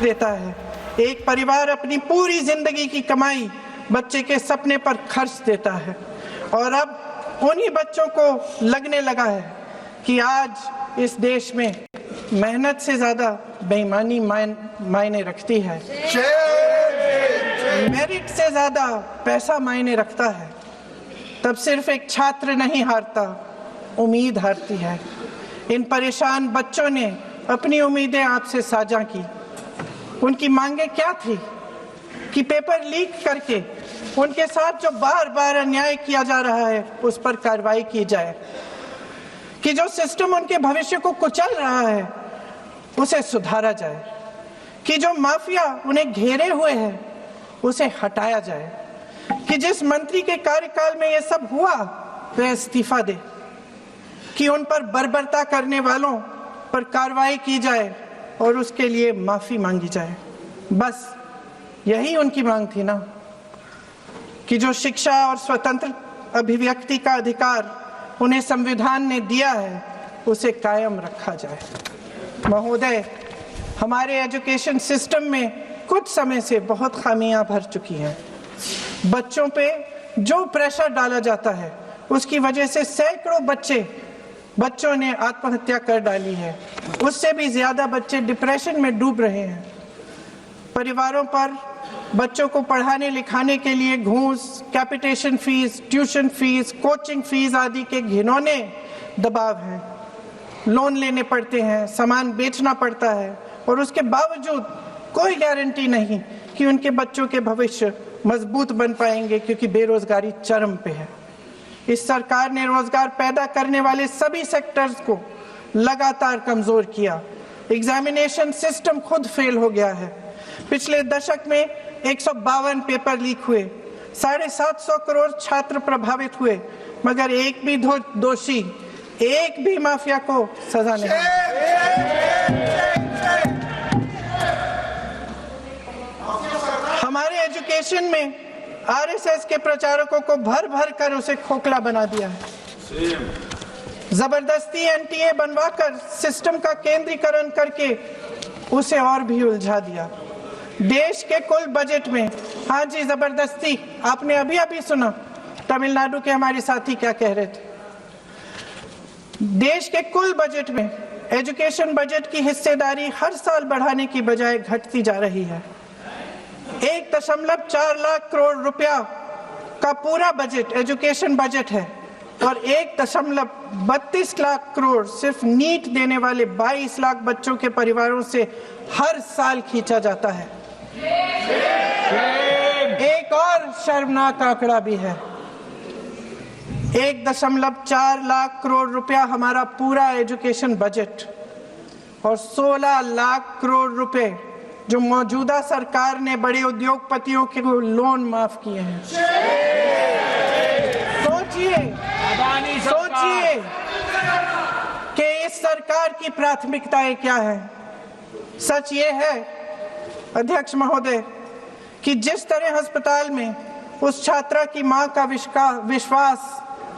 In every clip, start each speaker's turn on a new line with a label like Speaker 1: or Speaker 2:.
Speaker 1: देता है। एक परिवार अपनी पूरी जिंदगी की कमाई बच्चे के सपने पर खर्च देता है और अब उन्हीं बच्चों को लगने लगा है कि आज इस देश में मेहनत से ज्यादा बेईमानी मायने रखती है, मेरिट से ज्यादा पैसा मायने रखता है। तब सिर्फ एक छात्र नहीं हारता, उम्मीद हारती है। इन परेशान बच्चों ने अपनी उम्मीदें आपसे साझा की। उनकी मांगे क्या थी कि पेपर लीक करके उनके साथ जो बार बार अन्याय किया जा रहा है उस पर कार्रवाई की जाए, कि जो सिस्टम उनके भविष्य को कुचल रहा है उसे सुधारा जाए, कि जो माफिया उन्हें घेरे हुए है उसे हटाया जाए, कि जिस मंत्री के कार्यकाल में यह सब हुआ वह इस्तीफा दे, कि उन पर बर्बरता करने वालों पर कार्रवाई की जाए और उसके लिए माफी मांगी जाए। बस यही उनकी मांग थी ना, कि जो शिक्षा और स्वतंत्र अभिव्यक्ति का अधिकार उन्हें संविधान ने दिया है उसे कायम रखा जाए। महोदय, हमारे एजुकेशन सिस्टम में कुछ समय से बहुत खामियां भर चुकी हैं। बच्चों पे जो प्रेशर डाला जाता है उसकी वजह से सैकड़ों बच्चों ने आत्महत्या कर डाली है। उससे भी ज्यादा बच्चे डिप्रेशन में डूब रहे हैं। परिवारों पर बच्चों को पढ़ाने लिखाने के लिए घूस, capitation fees, tuition fees, coaching fees आदि के घिनौने दबाव हैं। लोन लेने पड़ते हैं, सामान बेचना पड़ता है और उसके बावजूद कोई गारंटी नहीं कि उनके बच्चों के भविष्य मजबूत बन पाएंगे, क्योंकि बेरोजगारी चरम पे है। इस सरकार ने रोजगार पैदा करने वाले सभी सेक्टर्स को लगातार कमजोर किया। एग्जामिनेशन सिस्टम खुद फेल हो गया है। पिछले दशक में 152 पेपर लीक हुए, 750 करोड़ छात्र प्रभावित हुए, मगर एक भी दोषी, एक भी माफिया को सजा नहीं। हमारे एजुकेशन में आरएसएस के प्रचारकों को भर भर कर उसे खोखला बना दिया है। जबरदस्ती एनटीए बनवाकर सिस्टम का केंद्रीकरण करके उसे और भी उलझा दिया। देश के कुल बजट में, हाँ जी जबरदस्ती, आपने अभी अभी सुना तमिलनाडु के हमारे साथी क्या कह रहे थे। देश के कुल बजट में एजुकेशन बजट की हिस्सेदारी हर साल बढ़ाने की बजाय घटती जा रही है। 1.4 लाख करोड़ रुपया का पूरा बजट एजुकेशन बजट है और 1.32 लाख करोड़ सिर्फ नीट देने वाले 22 लाख बच्चों के परिवारों से हर साल खींचा जाता है। एक और शर्मनाक आंकड़ा भी है। 1.4 लाख करोड़ रुपया हमारा पूरा एजुकेशन बजट और 16 लाख करोड़ रुपए जो मौजूदा सरकार ने बड़े उद्योगपतियों के लोन माफ किए हैं। सोचिए कि इस सरकार की प्राथमिकताएं क्या है। सच ये है अध्यक्ष महोदय कि जिस तरह अस्पताल में उस छात्रा की मां का विश्वास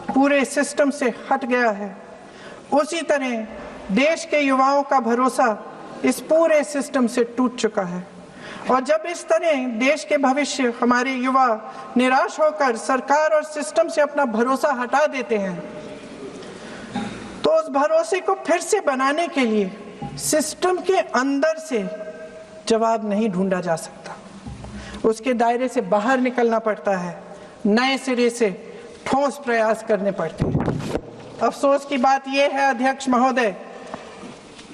Speaker 1: पूरे सिस्टम से हट गया है, उसी तरह देश के युवाओं का भरोसा इस पूरे सिस्टम से टूट चुका है। और जब इस तरह देश के भविष्य, हमारे युवा निराश होकर सरकार और सिस्टम से अपना भरोसा हटा देते हैं, तो उस भरोसे को फिर से बनाने के लिए सिस्टम के अंदर से जवाब नहीं ढूंढा जा सकता। उसके दायरे से बाहर निकलना पड़ता है, नए सिरे से ठोस प्रयास करने पड़ते हैं। अफसोस की बात यह है अध्यक्ष महोदय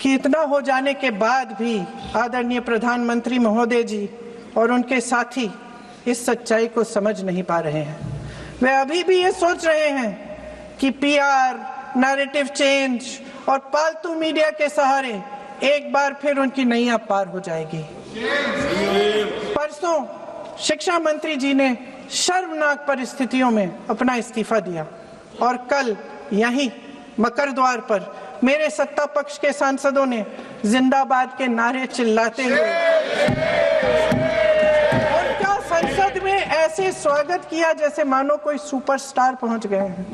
Speaker 1: कि इतना हो जाने के बाद भी आदरणीय प्रधानमंत्री महोदय जी और उनके साथी इस सच्चाई को समझ नहीं पा रहे हैं। वे अभी भी ये सोच रहे हैं कि पीआर, नैरेटिव चेंज और पालतू मीडिया के सहारे एक बार फिर उनकी नैया पार हो जाएगी। परसों शिक्षा मंत्री जी ने शर्मनाक परिस्थितियों में अपना इस्तीफा दिया और कल यहीं मकर द्वार पर मेरे सत्ता पक्ष के सांसदों ने जिंदाबाद के नारे चिल्लाते हुए उनका संसद में ऐसे स्वागत किया जैसे मानो कोई सुपरस्टार पहुंच गए हैं।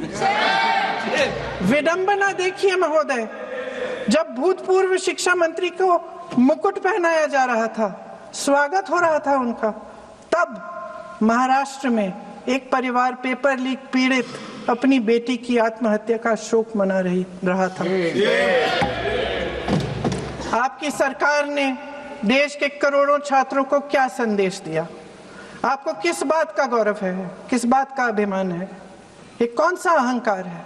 Speaker 1: विडंबना देखिए महोदय, जब भूतपूर्व शिक्षा मंत्री को मुकुट पहनाया जा रहा था, स्वागत हो रहा था उनका, तब महाराष्ट्र में एक परिवार पेपर लीक पीड़ित अपनी बेटी की आत्महत्या का शोक मना रहा था। आपकी सरकार ने देश के करोड़ों छात्रों को क्या संदेश दिया? आपको किस बात का गौरव है, किस बात का अभिमान है? ये कौन सा अहंकार है?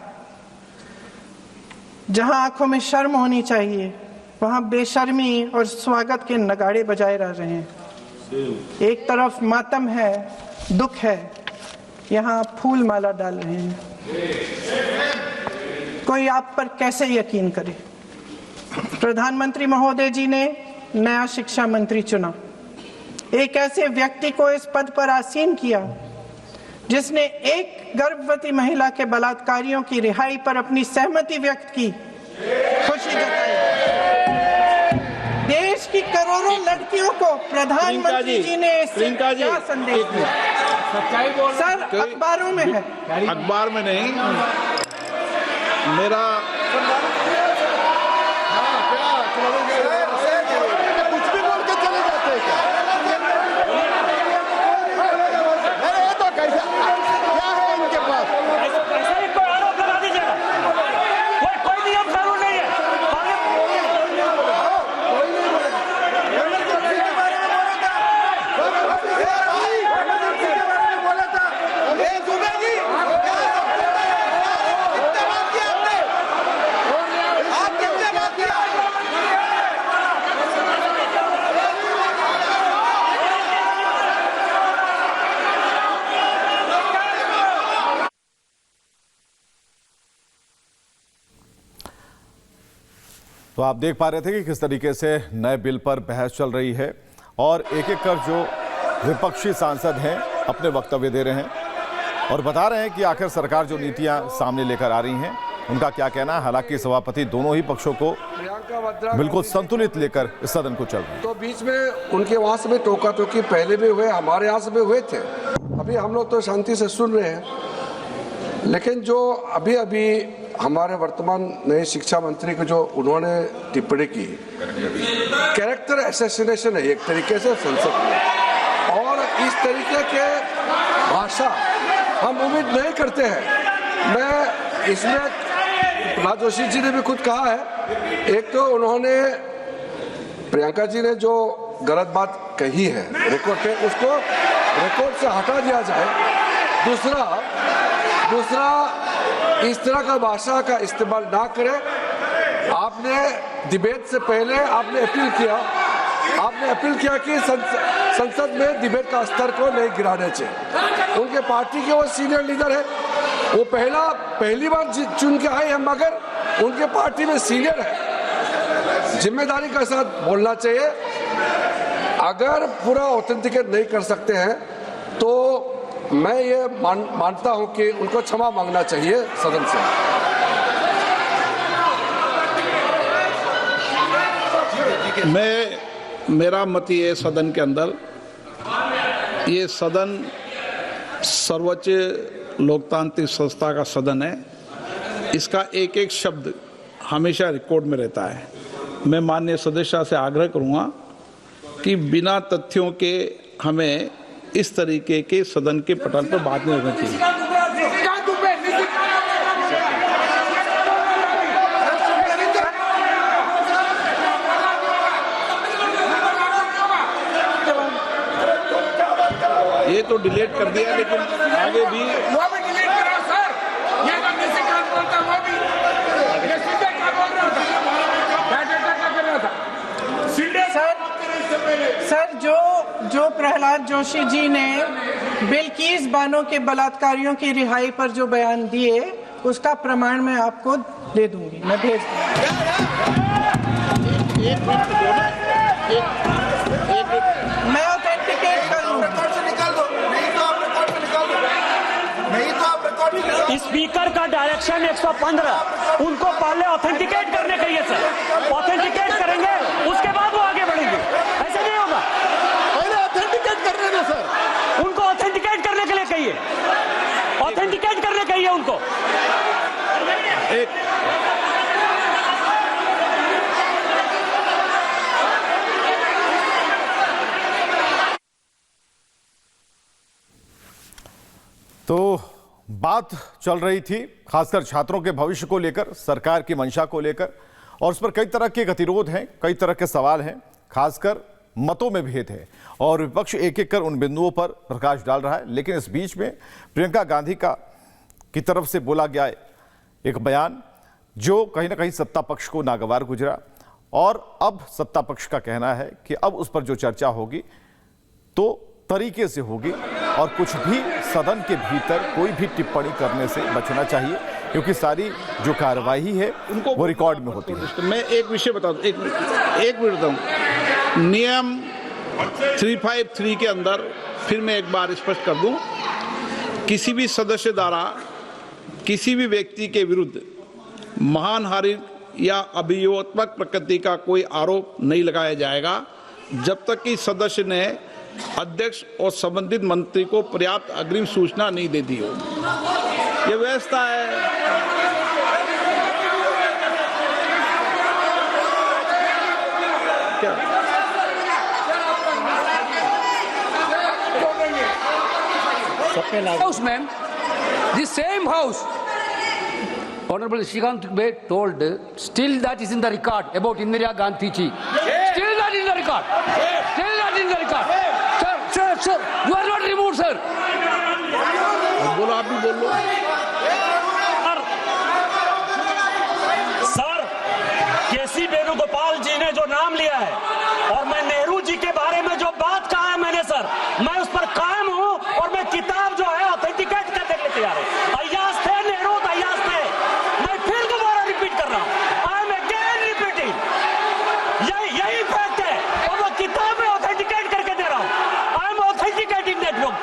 Speaker 1: जहां आंखों में शर्म होनी चाहिए वहां बेशर्मी और स्वागत के नगाड़े बजाए रह रहे हैं। एक तरफ मातम है, दुख है, यहाँ फूल माला डाल रहे हैं। कोई आप पर कैसे यकीन करे? प्रधानमंत्री महोदय जी ने नया शिक्षा मंत्री चुना, एक ऐसे व्यक्ति को इस पद पर आसीन किया जिसने एक गर्भवती महिला के बलात्कारियों की रिहाई पर अपनी सहमति व्यक्त की, खुशी जताई। देश की करोड़ों लड़कियों को प्रधानमंत्री जी ने क्या संदेश दिया? सच्चाई बोल सर, अखबारों में है,
Speaker 2: अखबार में नहीं। मेरा कुछ भी बोल के चले जाते हैं क्या? ये तो कैसे क्या है इनके पास?
Speaker 3: ऐसा ही कोई आरोप लगा दीजिएगा, कोई नियम कानून नहीं है।
Speaker 4: तो आप देख पा रहे थे कि किस तरीके से नए बिल पर बहस चल रही है और एक एक कर जो विपक्षी सांसद हैं अपने वक्तव्य दे रहे हैं और बता रहे हैं कि आखिर सरकार जो नीतियां सामने लेकर आ रही हैं उनका क्या कहना है। हालांकि सभापति दोनों ही पक्षों को बिल्कुल संतुलित लेकर इस सदन को चल रहे हैं।
Speaker 5: तो बीच में उनके वहां से भी टोका टोकी पहले भी हुए, हमारे यहाँ से भी हुए थे। अभी हम लोग तो शांति से सुन रहे हैं, लेकिन जो अभी अभी हमारे वर्तमान नए शिक्षा मंत्री को जो उन्होंने टिप्पणी की, कैरेक्टर असैसिनेशन है एक तरीके से संसद में, और इस तरीके के भाषा हम उम्मीद नहीं करते हैं। मैं इसमें प्रहलाद जोशी जी ने भी खुद कहा है, एक तो उन्होंने प्रियंका जी ने जो गलत बात कही है रिकॉर्ड पे, उसको रिकॉर्ड से हटा दिया जाए। दूसरा इस तरह का भाषा का इस्तेमाल ना करें। आपने डिबेट से पहले आपने अपील किया कि संसद में डिबेट का स्तर को नहीं गिराना चाहिए। उनके पार्टी के वो सीनियर लीडर है, वो पहली बार चुन के आए हैं, मगर उनके पार्टी में सीनियर है, जिम्मेदारी के साथ बोलना चाहिए। अगर पूरा ऑथेंटिकेट नहीं कर सकते हैं तो मैं ये मानता हूं कि उनको क्षमा मांगना चाहिए सदन से।
Speaker 2: मेरा मत ये सदन के अंदर, ये सदन सर्वोच्च लोकतांत्रिक संस्था का सदन है, इसका एक एक शब्द हमेशा रिकॉर्ड में रहता है। मैं माननीय सदस्य से आग्रह करूंगा कि बिना तथ्यों के हमें इस तरीके के सदन के पटल पर बात नहीं होनी चाहिए। ये तो डिलीट कर दिया, लेकिन आगे भी वो भी डिलीट करा सर। ये तो निशिकांत बोलता, वो भी ये सीधे क्या बोल रहा था,
Speaker 1: सर जो प्रहलाद जोशी जी ने बिल्किस बानो के बलात्कारियों की रिहाई पर जो बयान दिए, उसका प्रमाण मैं आपको दे दूंगी, मैं भेज मैं ऑथेंटिकेट कर लूंगा।
Speaker 3: स्पीकर का डायरेक्शन 115, उनको पहले ऑथेंटिकेट करने के लिए सर, ऑथेंटिकेट करेंगे उसके बाद वो आगे बढ़ेंगे, ऐसा नहीं होगा।
Speaker 2: पहले ऑथेंटिकेट करने दो सर,
Speaker 3: उनको ऑथेंटिकेट करने के लिए कहिए, ऑथेंटिकेट करने कहिए उनको।
Speaker 4: तो बात चल रही थी खासकर छात्रों के भविष्य को लेकर, सरकार की मंशा को लेकर, और उस पर कई तरह के गतिरोध हैं, कई तरह के सवाल हैं, खासकर मतों में भेद है और विपक्ष एक एक कर उन बिंदुओं पर प्रकाश डाल रहा है। लेकिन इस बीच में प्रियंका गांधी की तरफ से बोला गया एक बयान जो कहीं ना कहीं सत्ता पक्ष को नागवार गुजरा, और अब सत्ता पक्ष का कहना है कि अब उस पर जो चर्चा होगी तो तरीके से होगी और कुछ भी सदन के भीतर कोई भी टिप्पणी करने से बचना चाहिए, क्योंकि सारी जो कार्रवाई है उनको वो रिकॉर्ड में होती है।
Speaker 2: मैं एक विषय बता दूं, एक मिनट बताऊं। नियम 353 के अंदर फिर मैं एक बार स्पष्ट कर दूं, किसी भी सदस्य द्वारा किसी भी व्यक्ति के विरुद्ध मानहानि या अभियोगात्मक प्रकृति का कोई आरोप नहीं लगाया जाएगा जब तक कि सदस्य ने अध्यक्ष और संबंधित मंत्री को पर्याप्त अग्रिम सूचना नहीं दे दी हो। यह व्यवस्था है। क्या
Speaker 6: House, ma'am, the same house. Honorable Shrikant Dubey told, still that is in the record about Indira Gandhi ji. Still that in the record. Still that in the record. Sir, you are not removed, sir.
Speaker 2: बोलो, आप भी बोल लो।
Speaker 3: Sir, केसी वेणुगोपाल जी ने जो नाम लिया है और मैं नेहरू जी के बारे में जो बात कहा है मैंने, सर, मैं उस पर कायम हूं और मैं किताब जो है ऑथेंटिकेट करने के लिए तैयार हूं। अय्याज थे नेहरू, अय्याज थे। मैं फिर दोबारा रिपीट कर रहा हूं, आई एम अगेन रिपीटिंग। यही फैक्ट है और मैं किताब में ऑथेंटिकेट करके दे रहा हूं। I am authenticating that book.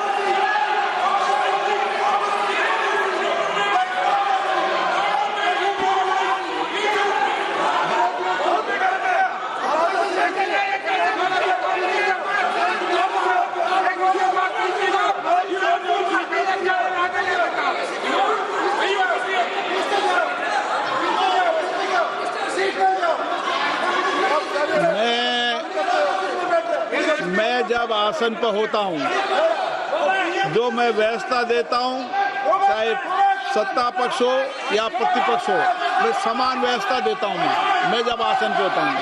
Speaker 2: मैं जब आसन पर होता हूं, जो मैं व्यवस्था देता हूं, चाहे सत्ता पक्ष हो या प्रतिपक्ष हो, मैं समान व्यवस्था देता हूं। मैं जब आसन पर होता हूं,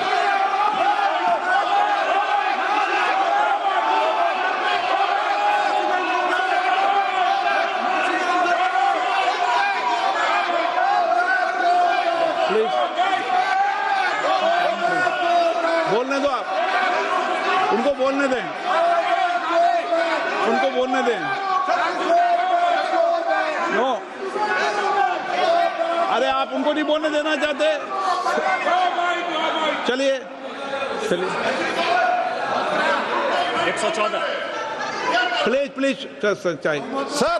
Speaker 2: प्लीज बोलने दो, आप उनको बोलने दें, उनको बोलने दें। नो, अरे आप उनको नहीं बोलने देना चाहते? चलिए
Speaker 3: 114
Speaker 2: प्लीज चाहिए।
Speaker 7: सर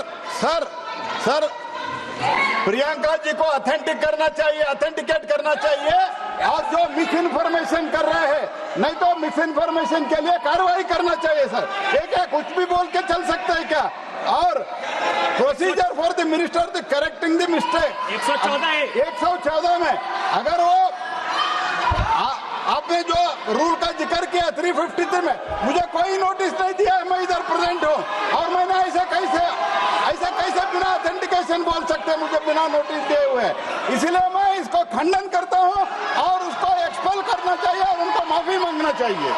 Speaker 7: प्रियंका जी को ऑथेंटिक करना चाहिए, ऑथेंटिकेट करना चाहिए, और जो मिस इन्फॉर्मेशन कर रहे हैं, नहीं तो मिस इन्फॉर्मेशन के लिए कार्रवाई करना चाहिए। सर ये क्या कुछ भी बोल के चल सकता है क्या? और procedure for the minister the correcting the mistake 114 में अगर वो आपने जो रूल का जिक्र किया 353 में, मुझे कोई नोटिस नहीं दिया है, मैं इधर प्रेजेंट हूँ, और मैंने ऐसे कैसे बिना ऑथेंटिकेशन बोल सकते हैं मुझे बिना नोटिस दिए हुए? इसलिए मैं इसको खंडन करता हूँ और उसको एक्सपेल करना चाहिए और उनको माफी मांगना चाहिए।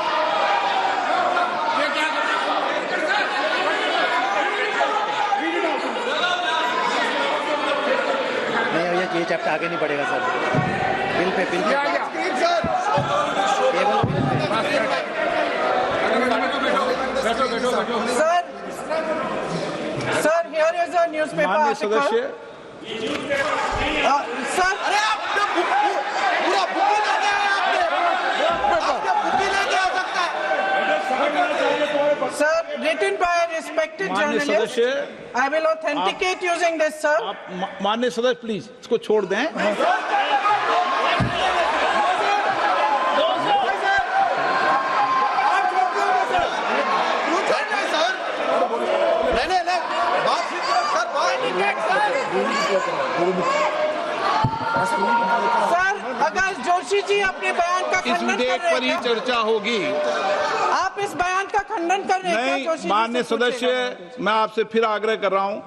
Speaker 8: नहीं, ये चैप्टर आगे नहीं बढ़ेगा sir. Bill pay
Speaker 1: Sir, here is a newspaper
Speaker 2: माननीय
Speaker 1: article.
Speaker 2: सदस्य,
Speaker 1: Sir,
Speaker 7: पूरा बुक ही लेके आए आपने बुक ही लेके आ सकता है।
Speaker 1: sir, written by a respected
Speaker 2: माननीय
Speaker 1: journalist.
Speaker 2: सदस्य,
Speaker 1: I will authenticate using this, sir.
Speaker 2: आप माननीय सदस्य प्लीज इसको छोड़ दें।
Speaker 1: सर, अगर जोशी जी अपने बयान का
Speaker 2: इस
Speaker 1: खंडन कर
Speaker 2: विधेयक
Speaker 1: रहे
Speaker 2: पर ही
Speaker 1: हैं,
Speaker 2: चर्चा होगी।
Speaker 1: आप इस बयान का खंडन कर रहे हैं क्या
Speaker 2: नहीं,
Speaker 1: जोशी जी?
Speaker 2: माननीय
Speaker 1: से पूछेगा।
Speaker 2: सदस्य, मैं आपसे फिर आग्रह कर रहा हूं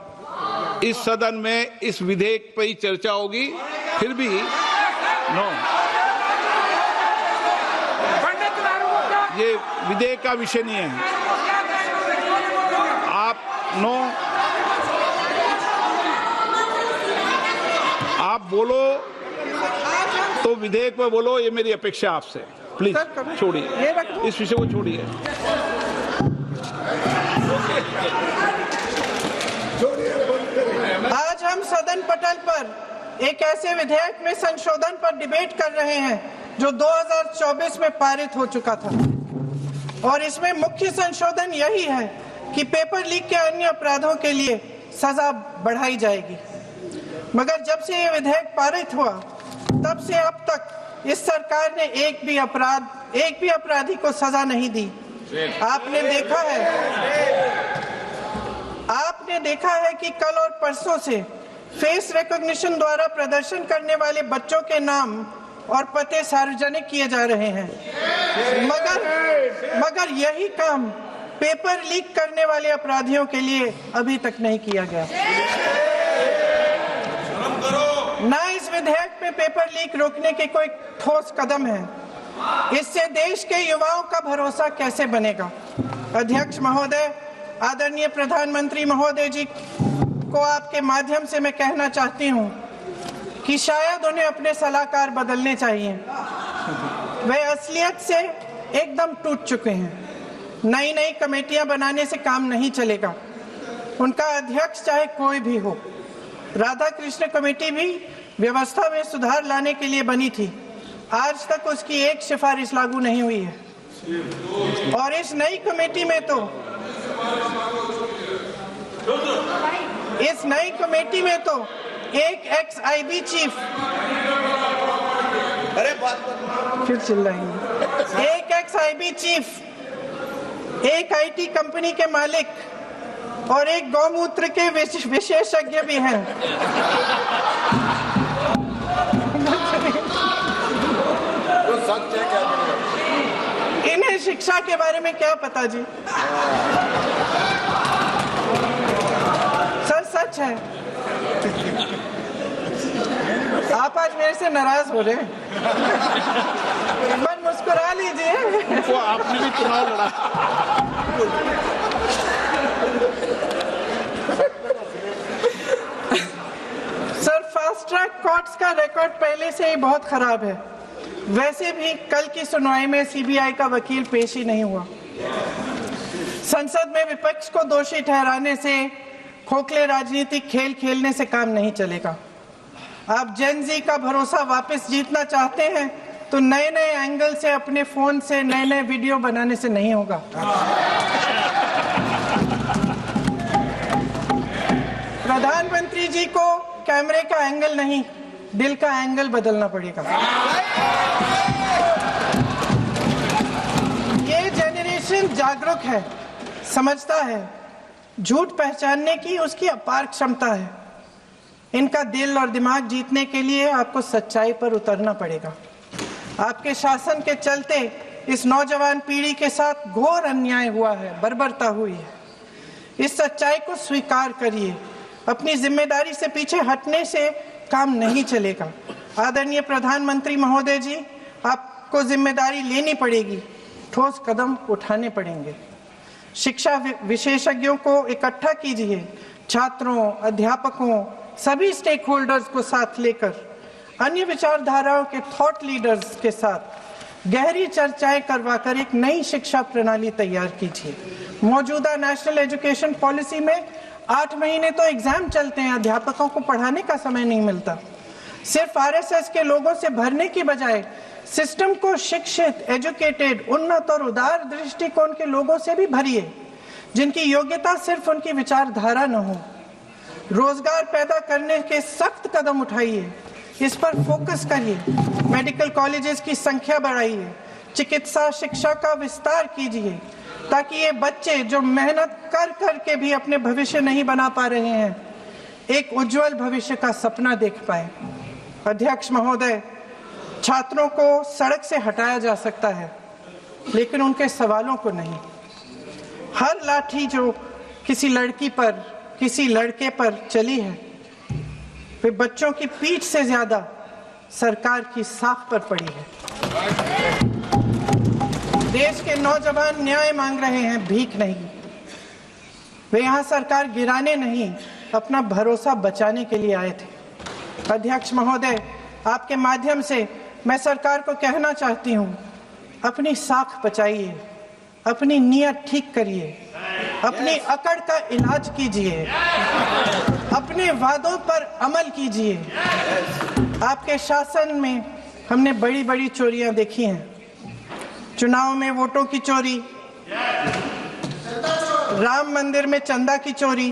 Speaker 2: इस सदन में इस विधेयक पर ही चर्चा होगी, फिर भी नो, ये विधेयक का विषय नहीं है। आप नो, आप बोलो तो विधेयक पर बोलो, ये मेरी अपेक्षा आपसे। प्लीज छोड़िए, इस विषय को छोड़िए।
Speaker 1: आज हम सदन पटल पर एक ऐसे विधेयक में संशोधन पर डिबेट कर रहे हैं जो 2024 में पारित हो चुका था, और इसमें मुख्य संशोधन यही है कि पेपर लीक के अन्य अपराधों के लिए सजा बढ़ाई जाएगी। मगर जब से ये विधेयक पारित हुआ तब से अब तक इस सरकार ने एक भी अपराधी को सजा नहीं दी। आपने देखा है कि कल और परसों से फेस रिकॉग्निशन द्वारा प्रदर्शन करने वाले बच्चों के नाम और पते सार्वजनिक किए जा रहे हैं, मगर यही काम पेपर लीक करने वाले अपराधियों के लिए अभी तक नहीं किया गया। ना इस विधेयक में पेपर लीक रोकने के कोई ठोस कदम है। इससे देश के युवाओं का भरोसा कैसे बनेगा? अध्यक्ष महोदय, आदरणीय प्रधानमंत्री महोदय जी को आपके माध्यम से मैं कहना चाहती हूं कि शायद उन्हें अपने सलाहकार बदलने चाहिए। वे असलियत से एकदम टूट चुके हैं। नई कमेटियां बनाने से काम नहीं चलेगा। उनका अध्यक्ष चाहे कोई भी हो, राधा कृष्ण कमेटी भी व्यवस्था में सुधार लाने के लिए बनी थी। आज तक उसकी एक सिफारिश लागू नहीं हुई है, और इस नई कमेटी में तो एक एक्स-आईबी चीफ, फिर चिल्लाएंगे, एक एक्स-आईबी चीफ, एक आईटी कंपनी के मालिक और एक गौमूत्र के विशेषज्ञ भी हैं। इन्हें शिक्षा के बारे में क्या पता जी? सर सच है। आप आज मेरे से नाराज हो रहे हैं, पर मुस्कुरा लीजिए।
Speaker 2: वो आपने भी चुनाव लड़ा।
Speaker 1: सर, फास्ट ट्रैक कोर्ट्स का रिकॉर्ड पहले से ही बहुत खराब है। वैसे भी कल की सुनवाई में सीबीआई का वकील पेश ही नहीं हुआ। संसद में विपक्ष को दोषी ठहराने से, खोखले राजनीतिक खेल खेलने से काम नहीं चलेगा। आप जेन जी का भरोसा वापस जीतना चाहते हैं तो नए एंगल से, अपने फोन से नए वीडियो बनाने से नहीं होगा। प्रधानमंत्री जी को कैमरे का एंगल नहीं, दिल का एंगल बदलना पड़ेगा। ये जनरेशन जागरूक है, समझता है, झूठ पहचानने की उसकी अपार क्षमता है। इनका दिल और दिमाग जीतने के लिए आपको सच्चाई पर उतरना पड़ेगा। आपके शासन के चलते इस नौजवान पीढ़ी के साथ घोर अन्याय हुआ है, बर्बरता हुई है। इस सच्चाई को स्वीकार करिए। अपनी जिम्मेदारी से पीछे हटने से काम नहीं चलेगा। आदरणीय प्रधानमंत्री महोदय जी, आपको जिम्मेदारी लेनी पड़ेगी, ठोस कदम उठाने पड़ेंगे। शिक्षा विशेषज्ञों को इकट्ठा कीजिए, छात्रों, अध्यापकों, सभी स्टेक होल्डर्स को साथ लेकर, अन्य विचारधाराओं के थॉट लीडर्स के साथ गहरी चर्चाएं करवाकर एक नई शिक्षा प्रणाली तैयार कीजिए। मौजूदा नेशनल एजुकेशन पॉलिसी में 8 महीने तो एग्जाम चलते हैं, अध्यापकों को पढ़ाने का समय नहीं मिलता। सिर्फ आरएसएस के लोगों से भरने की बजाय सिस्टम को शिक्षित, एजुकेटेड, उन्नत और उदार दृष्टिकोण के लोगों से भी भरिए, जिनकी योग्यता सिर्फ उनकी विचारधारा न हो। रोजगार पैदा करने के सख्त कदम उठाइए, इस पर फोकस करिए। मेडिकल कॉलेजेस की संख्या बढ़ाइए, चिकित्सा शिक्षा का विस्तार कीजिए, ताकि ये बच्चे जो मेहनत कर के भी अपने भविष्य नहीं बना पा रहे हैं, एक उज्जवल भविष्य का सपना देख पाए। अध्यक्ष महोदय, छात्रों को सड़क से हटाया जा सकता है, लेकिन उनके सवालों को नहीं। हर लाठी जो किसी लड़की पर किसी लड़के पर चली है, वे बच्चों की पीठ से ज्यादा सरकार की साख पर पड़ी है। देश के नौजवान न्याय मांग रहे हैं, भीख नहीं। वे यहाँ सरकार गिराने नहीं, अपना भरोसा बचाने के लिए आए थे। अध्यक्ष महोदय, आपके माध्यम से मैं सरकार को कहना चाहती हूँ, अपनी साख बचाइए, अपनी नीयत ठीक करिए, अपनी अकड़ का इलाज कीजिए, अपने वादों पर अमल कीजिए। आपके शासन में हमने बड़ी बड़ी चोरियां देखी हैं, चुनाव में वोटों की चोरी, राम मंदिर में चंदा की चोरी,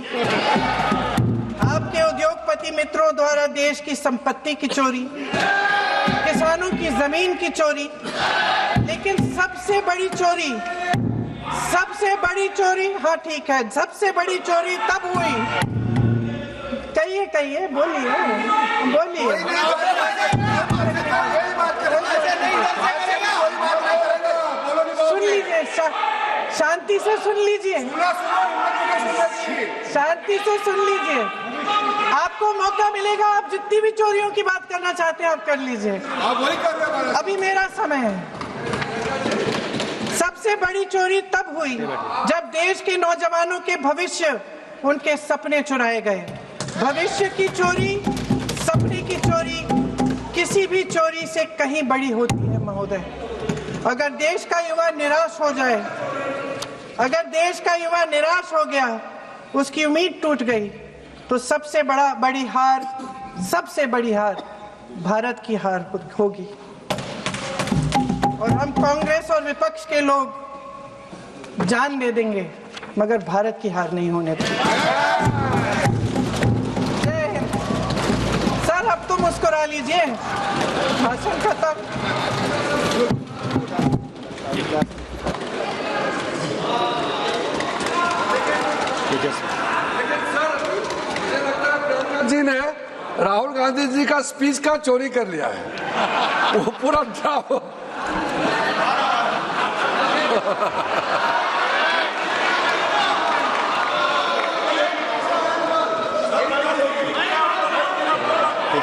Speaker 1: आपके उद्योगपति मित्रों द्वारा देश की संपत्ति की चोरी, किसानों की जमीन की चोरी। लेकिन सबसे बड़ी चोरी, हाँ ठीक है, सबसे बड़ी चोरी तब हुई। कहिए, बोलिए। सुन लीजिए, शांति से सुन लीजिए, शांति से सुन लीजिए। आपको मौका मिलेगा, आप जितनी भी चोरियों की बात करना चाहते हैं आप कर लीजिए, अभी मेरा समय है। सबसे बड़ी चोरी तब हुई जब देश के नौजवानों के भविष्य, उनके सपने चुराए गए। भविष्य की चोरी, सपने की चोरी किसी भी चोरी से कहीं बड़ी होती है महोदय। अगर देश का युवा निराश हो जाए, अगर देश का युवा निराश हो गया, उसकी उम्मीद टूट गई, तो सबसे बड़ी हार भारत की हार होगी। और हम कांग्रेस और विपक्ष के लोग जान दे देंगे, मगर भारत की हार नहीं होने देंगे। जय हिंद। सर, अब तो मुस्कुरा लीजिए, भाषण खत्म।
Speaker 5: जी ने राहुल गांधी जी का स्पीच का चोरी कर लिया है, वो पूरा ड्रामा